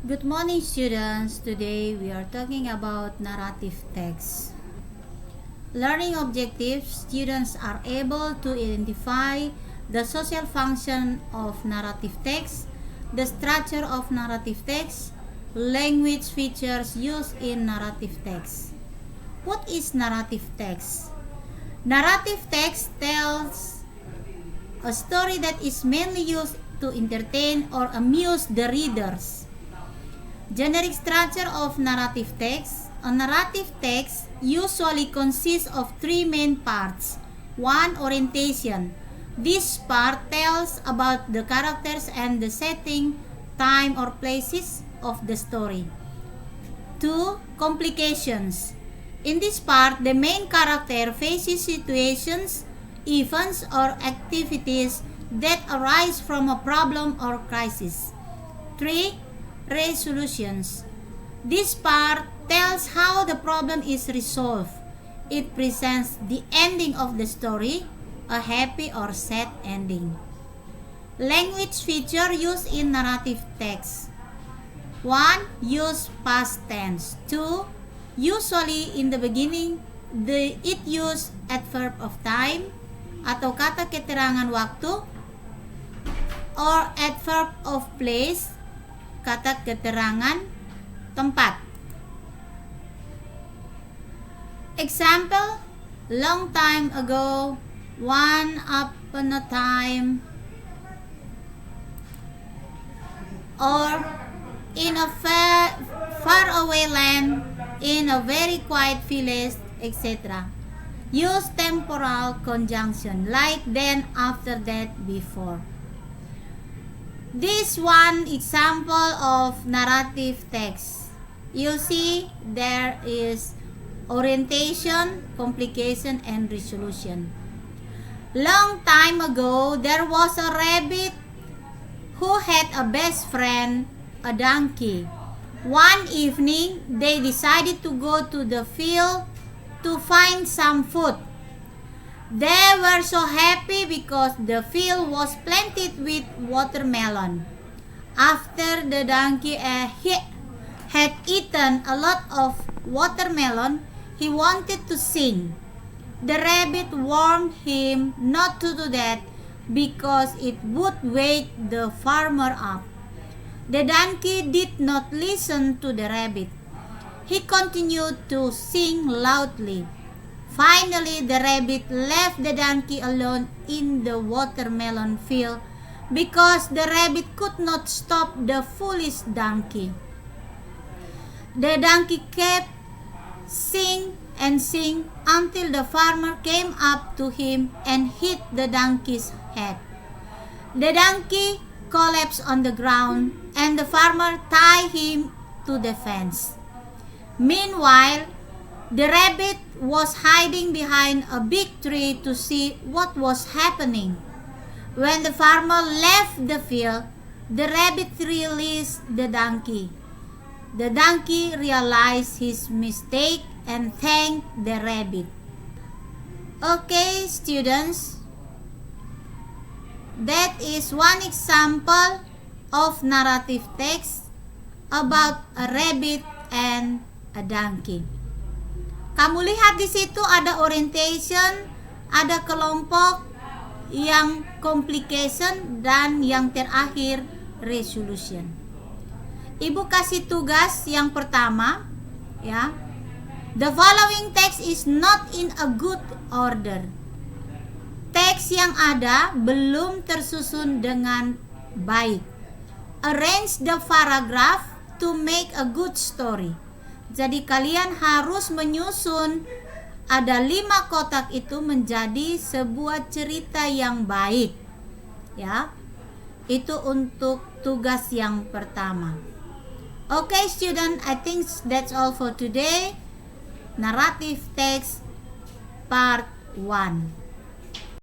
Good morning, students. Today we are talking about narrative text. Learning objectives: students are able to identify the social function of narrative text, the structure of narrative text, language features used in narrative text. What is narrative text? Narrative text tells a story that is mainly used to entertain or amuse the readers. Generic structure of narrative text. A narrative text usually consists of three main parts. 1. Orientation. This part tells about the characters and the setting, time or places of the story. 2. Complications. In this part, the main character faces situations, events or activities that arise from a problem or crisis. 3. Resolutions. This part tells how the problem is resolved. It presents the ending of the story, a happy or sad ending. Language feature used in narrative text. 1. Use past tense. 2. Usually in the beginning, it use adverb of time atau kata keterangan waktu, or adverb of place, kata keterangan tempat. Example: long time ago, one upon a time, or in a far away land, in a very quiet village, etc. Use temporal conjunction like then, after that, before. This one example of narrative text. You see there is orientation, complication, and resolution. Long time ago, there was a rabbit who had a best friend, a donkey. One evening, they decided to go to the field to find some food. They were so happy because the field was planted with watermelon. After the donkey had eaten a lot of watermelon, he wanted to sing. The rabbit warned him not to do that because it would wake the farmer up. The donkey did not listen to the rabbit. He continued to sing loudly. Finally, the rabbit left the donkey alone in the watermelon field because the rabbit could not stop the foolish donkey. The donkey kept sing and sing until the farmer came up to him and hit the donkey's head. The donkey collapsed on the ground and the farmer tied him to the fence. Meanwhile, the rabbit was hiding behind a big tree to see what was happening. When the farmer left the field, the rabbit released the donkey. The donkey realized his mistake and thanked the rabbit. Okay, students, that is one example of narrative text about a rabbit and a donkey. Kamu lihat di situ ada orientation, ada kelompok, yang complication, dan yang terakhir resolution. Ibu kasih tugas yang pertama, ya. The following text is not in a good order. Teks yang ada belum tersusun dengan baik. Arrange the paragraph to make a good story. Jadi kalian harus menyusun ada 5 kotak itu menjadi sebuah cerita yang baik. Ya. Itu untuk tugas yang pertama. Okay, student, I think that's all for today. Narrative text part 1.